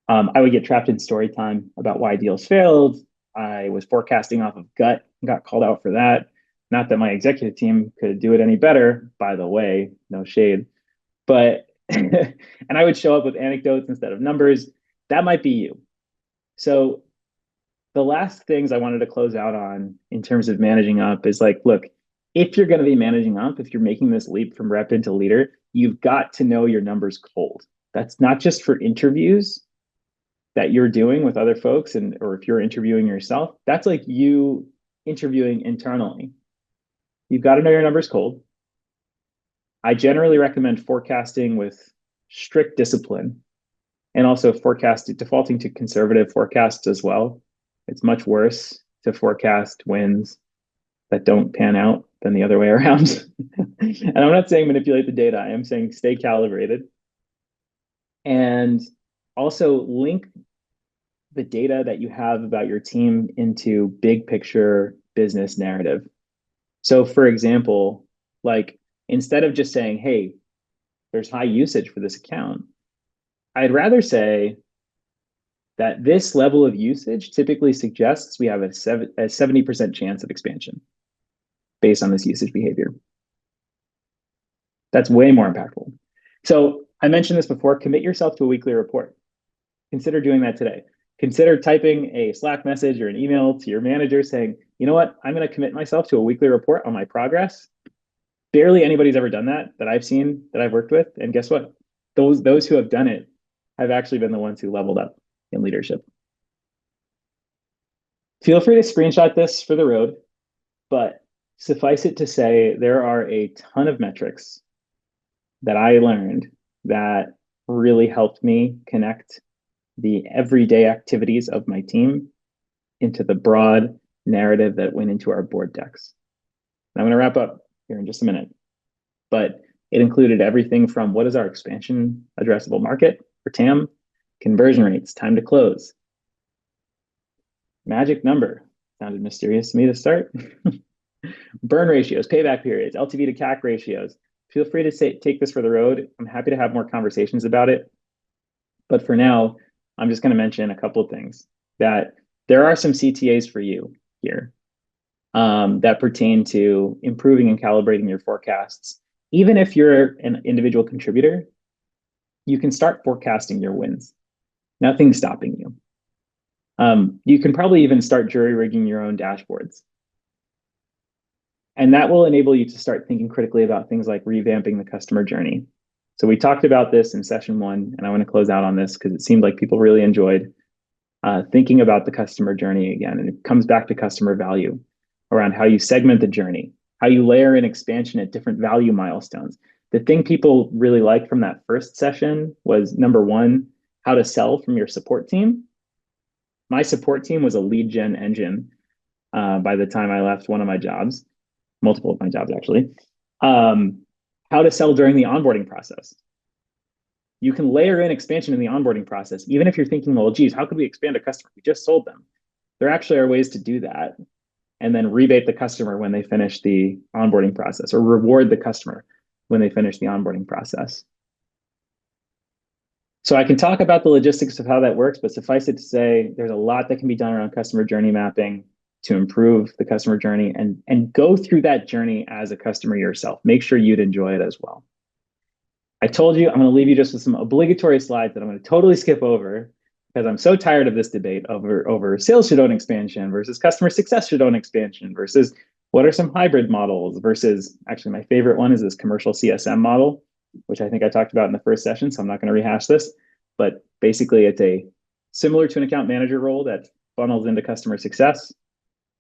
I would get trapped in story time about why deals failed. I was forecasting off of gut and got called out for that. Not that my executive team could do it any better, by the way, no shade. But, and I would show up with anecdotes instead of numbers. That might be you. So the last things I wanted to close out on in terms of managing up is like, look, if you're going to be managing up, if you're making this leap from rep into leader, you've got to know your numbers cold. That's not just for interviews that you're doing with other folks or if you're interviewing yourself, that's like you interviewing internally. You've got to know your numbers cold. I generally recommend forecasting with strict discipline and also defaulting to conservative forecasts as well. It's much worse to forecast wins that don't pan out than the other way around. And I'm not saying manipulate the data. I am saying stay calibrated. And also link the data that you have about your team into big picture business narrative. So for example, like instead of just saying, hey, there's high usage for this account, I'd rather say that this level of usage typically suggests we have a 70% chance of expansion based on this usage behavior. That's way more impactful. So I mentioned this before, commit yourself to a weekly report. Consider doing that today. Consider typing a Slack message or an email to your manager saying, you know what, I'm going to commit myself to a weekly report on my progress. Barely anybody's ever done that I've seen, that I've worked with. And guess what? Those who have done it have actually been the ones who leveled up in leadership. Feel free to screenshot this for the road, but suffice it to say, there are a ton of metrics that I learned that really helped me connect the everyday activities of my team into the broad narrative that went into our board decks. And I'm going to wrap up here in just a minute, but it included everything from what is our expansion addressable market or TAM, conversion rates, time to close, magic number, Sounded mysterious to me to start. Burn ratios, payback periods, LTV to CAC ratios. Feel free to take this for the road. I'm happy to have more conversations about it. But for now, I'm just going to mention a couple of things that there are some CTAs for you here that pertain to improving and calibrating your forecasts. Even if you're an individual contributor, you can start forecasting your wins. Nothing's stopping you. You can probably even start jury rigging your own dashboards. And that will enable you to start thinking critically about things like revamping the customer journey. So we talked about this in session 1, and I want to close out on this because it seemed like people really enjoyed thinking about the customer journey again. And it comes back to customer value around how you segment the journey, how you layer in expansion at different value milestones. The thing people really liked from that first session was, number 1, how to sell from your support team. My support team was a lead gen engine by the time I left one of my jobs, multiple of my jobs actually. How to sell during the onboarding process. You can layer in expansion in the onboarding process, even if you're thinking, well, geez, how could we expand a customer? We just sold them. There actually are ways to do that, and then rebate the customer when they finish the onboarding process, or reward the customer when they finish the onboarding process. So I can talk about the logistics of how that works, but suffice it to say, there's a lot that can be done around customer journey mapping to improve the customer journey, and go through that journey as a customer yourself. Make sure you'd enjoy it as well. I told you I'm going to leave you just with some obligatory slides that I'm going to totally skip over because I'm so tired of this debate over sales should own expansion versus customer success should own expansion versus what are some hybrid models versus, actually my favorite one is this commercial CSM model, which I think I talked about in the first session, so I'm not going to rehash this, but basically it's a similar to an account manager role that funnels into customer success.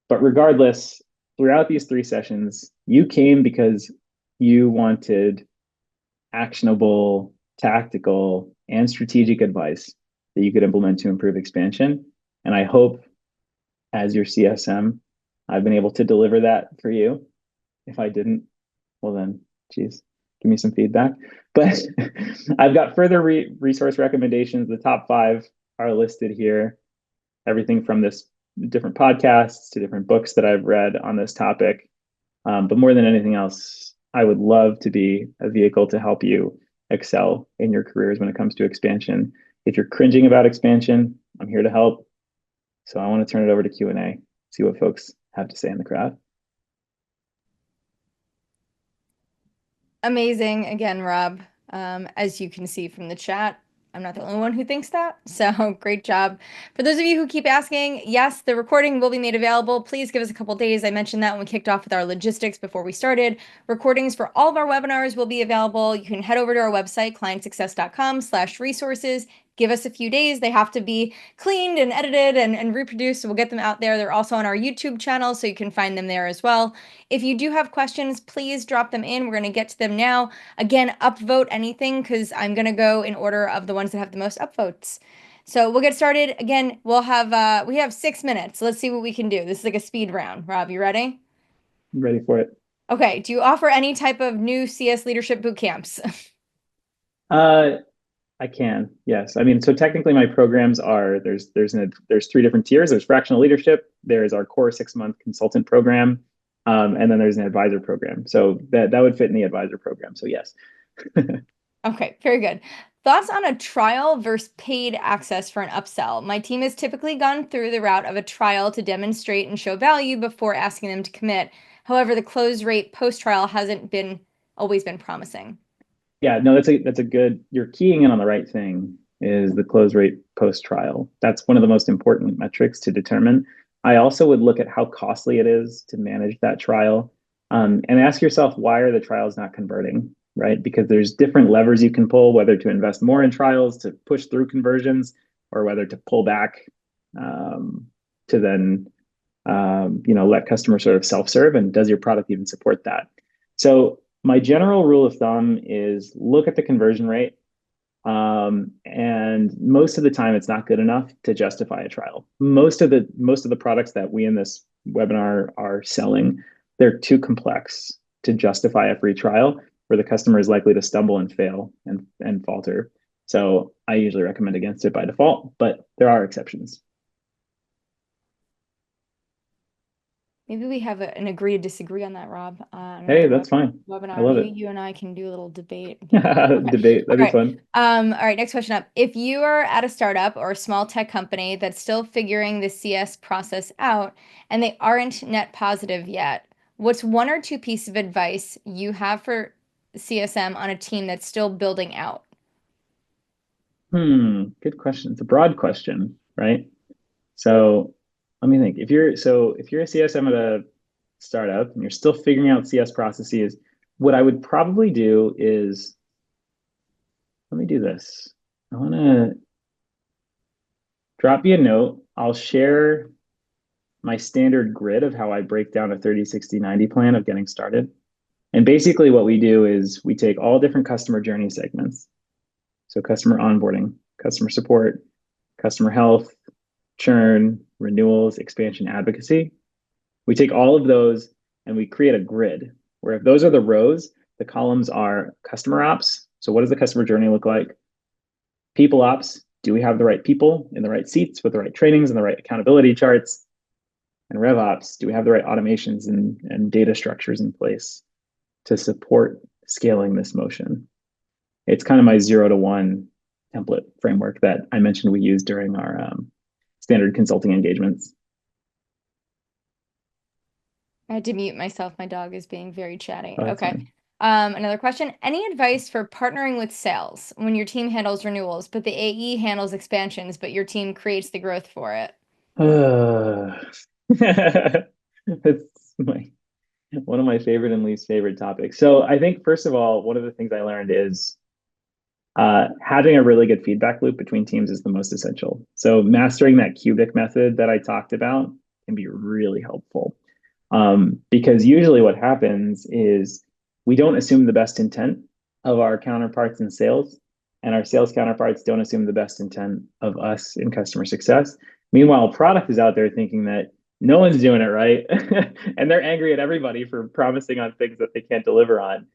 But regardless, throughout these 3 sessions, you came because you wanted actionable, tactical, and strategic advice that you could implement to improve expansion. And I hope, as your CSM, I've been able to deliver that for you. If I didn't, well then, geez, give me some feedback. But I've got further resource recommendations. The top 5 are listed here. Everything from this different podcasts to different books that I've read on this topic. But more than anything else, I would love to be a vehicle to help you excel in your careers when it comes to expansion. If you're cringing about expansion, I'm here to help. So I want to turn it over to Q&A, see what folks have to say in the crowd. Amazing. Again, Rob, as you can see from the chat, I'm not the only one who thinks that. So great job. For those of you who keep asking, yes, the recording will be made available. Please give us a couple days. I mentioned that when we kicked off with our logistics before we started. Recordings for all of our webinars will be available. You can head over to our website, clientsuccess.com/resources. Give us a few days. They have to be cleaned and edited and reproduced. So we'll get them out there. They're also on our YouTube channel, so you can find them there as well. If you do have questions, please drop them in. We're going to get to them now. Again, upvote anything because I'm going to go in order of the ones that have the most upvotes. So we'll get started. Again, we have 6 minutes. Let's see what we can do. This is like a speed round. Rob, you ready? I'm ready for it. Okay. Do you offer any type of new CS leadership boot camps? I can, yes. I mean, so technically my programs are, there's 3 different tiers. There's fractional leadership, there's our core 6-month consultant program, and then there's an advisor program. So that would fit in the advisor program. So yes. Okay, very good. Thoughts on a trial versus paid access for an upsell? My team has typically gone through the route of a trial to demonstrate and show value before asking them to commit. However, the close rate post-trial hasn't always been promising. Yeah, no, that's a good, you're keying in on the right thing, is the close rate post-trial. That's one of the most important metrics to determine. I also would look at how costly it is to manage that trial, and ask yourself, why are the trials not converting, right? Because there's different levers you can pull, whether to invest more in trials to push through conversions, or whether to pull back to then let customers sort of self-serve, and does your product even support that? So my general rule of thumb is look at the conversion rate. And most of the time it's not good enough to justify a trial. Most of the products that we in this webinar are selling, they're too complex to justify a free trial where the customer is likely to stumble and fail and falter. So I usually recommend against it by default, but there are exceptions. Maybe we have an agree to disagree on that, Rob. Hey, Another that's fine. I webinar. love Maybe it. you and I can do a little debate. It'd be fun. Okay. Debate. All That'd be right. fun. All right. Next question up. If you are at a startup or a small tech company that's still figuring the CS process out and they aren't net positive yet, what's one or two pieces of advice you have for CSM on a team that's still building out? Good question. It's a broad question, right? So let me think. If you're a CSM at a startup and you're still figuring out CS processes, what I would probably do is let me do this. I want to drop you a note. I'll share my standard grid of how I break down a 30, 60, 90 plan of getting started. And basically what we do is we take all different customer journey segments. So customer onboarding, customer support, customer health, churn, renewals, expansion, advocacy. We take all of those and we create a grid where if those are the rows, the columns are customer ops. So what does the customer journey look like? People ops. Do we have the right people in the right seats with the right trainings and the right accountability charts? And rev ops. Do we have the right automations and data structures in place to support scaling this motion? It's kind of my 0 to 1 template framework that I mentioned we use during our standard consulting engagements. I had to mute myself. My dog is being very chatty. Oh, that's Okay. fine. Another question. Any advice for partnering with sales when your team handles renewals, but the AE handles expansions, but your team creates the growth for it? It's one of my favorite and least favorite topics. So I think first of all, one of the things I learned is having a really good feedback loop between teams is the most essential. So mastering that cubic method that I talked about can be really helpful. Because usually what happens is we don't assume the best intent of our counterparts in sales, and our sales counterparts don't assume the best intent of us in customer success. Meanwhile, product is out there thinking that no one's doing it right, and they're angry at everybody for promising on things that they can't deliver on.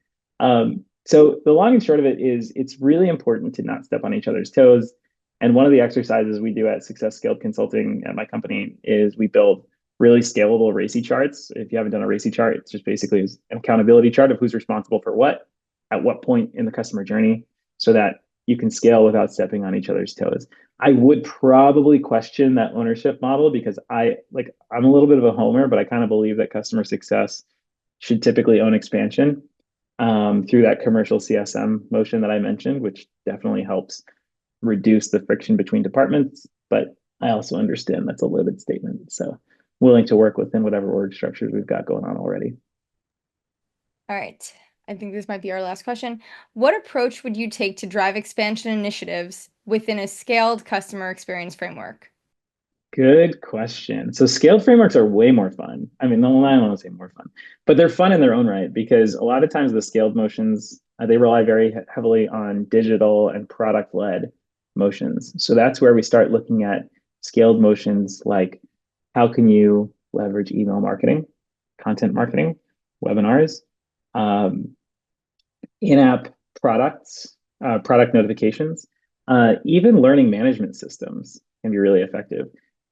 So the long and short of it is it's really important to not step on each other's toes. And one of the exercises we do at Success Scaled Consulting at my company is we build really scalable RACI charts. If you haven't done a RACI chart, it's just basically an accountability chart of who's responsible for what at what point in the customer journey so that you can scale without stepping on each other's toes. I would probably question that ownership model because I'm a little bit of a homer, but I kind of believe that customer success should typically own expansion through that commercial CSM motion that I mentioned, which definitely helps reduce the friction between departments. But I also understand that's a loaded statement. So willing to work within whatever org structures we've got going on already. All right. I think this might be our last question. What approach would you take to drive expansion initiatives within a scaled customer experience framework? Good question. So scaled frameworks are way more fun. I mean, no, I don't want to say more fun, but they're fun in their own right because a lot of times the scaled motions, they rely very heavily on digital and product-led motions. So that's where we start looking at scaled motions like how can you leverage email marketing, content marketing, webinars, um, in-app products, product notifications, even learning management systems can be really effective.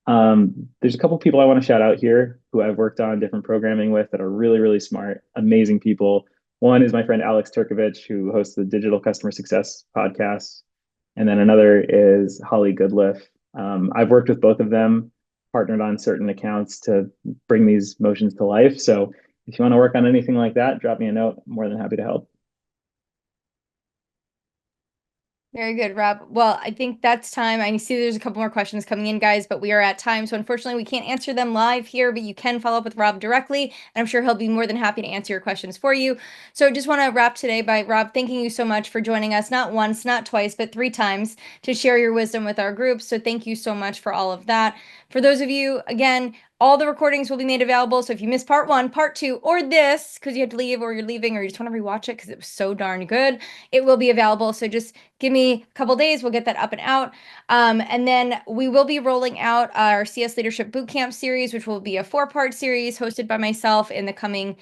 There's a couple people I want to shout out here who I've worked on different programming with that are really, really smart, amazing people. One is my friend Alex Turkovich, who hosts the Digital Customer Success podcast. And then another is Holly Goodliff. I've worked with both of them, partnered on certain accounts to bring these motions to life. So if you want to work on anything like that, drop me a note. I'm more than happy to help. Very good, Rob. Well, I think that's time. I see there's a couple more questions coming in, guys, but we are at time. So unfortunately, we can't answer them live here, but you can follow up with Rob directly, and I'm sure he'll be more than happy to answer your questions for you. So just want to wrap today by Rob, thanking you so much for joining us, not once, not twice, but 3 times to share your wisdom with our group. So thank you so much for all of that. For those of you, again, all the recordings will be made available. So if you missed part 1, part 2, or this, because you had to leave or you're leaving or you just want to rewatch it because it was so darn good, it will be available. So just give me a couple days. We'll get that up and out. And then we will be rolling out our CS Leadership Bootcamp series, which will be a 4-part series hosted by myself in the coming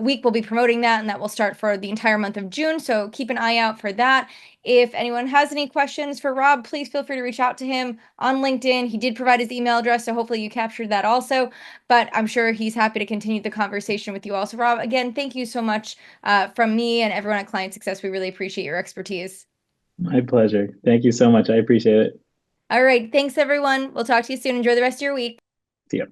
week, we'll be promoting that, and that will start for the entire month of June. So keep an eye out for that. If anyone has any questions for Rob, please feel free to reach out to him on LinkedIn. He did provide his email address, so hopefully you captured that also. But I'm sure he's happy to continue the conversation with you also. Rob, again, thank you so much from me and everyone at Client Success. We really appreciate your expertise. My pleasure. Thank you so much. I appreciate it. All right. Thanks, everyone. We'll talk to you soon. Enjoy the rest of your week. See ya.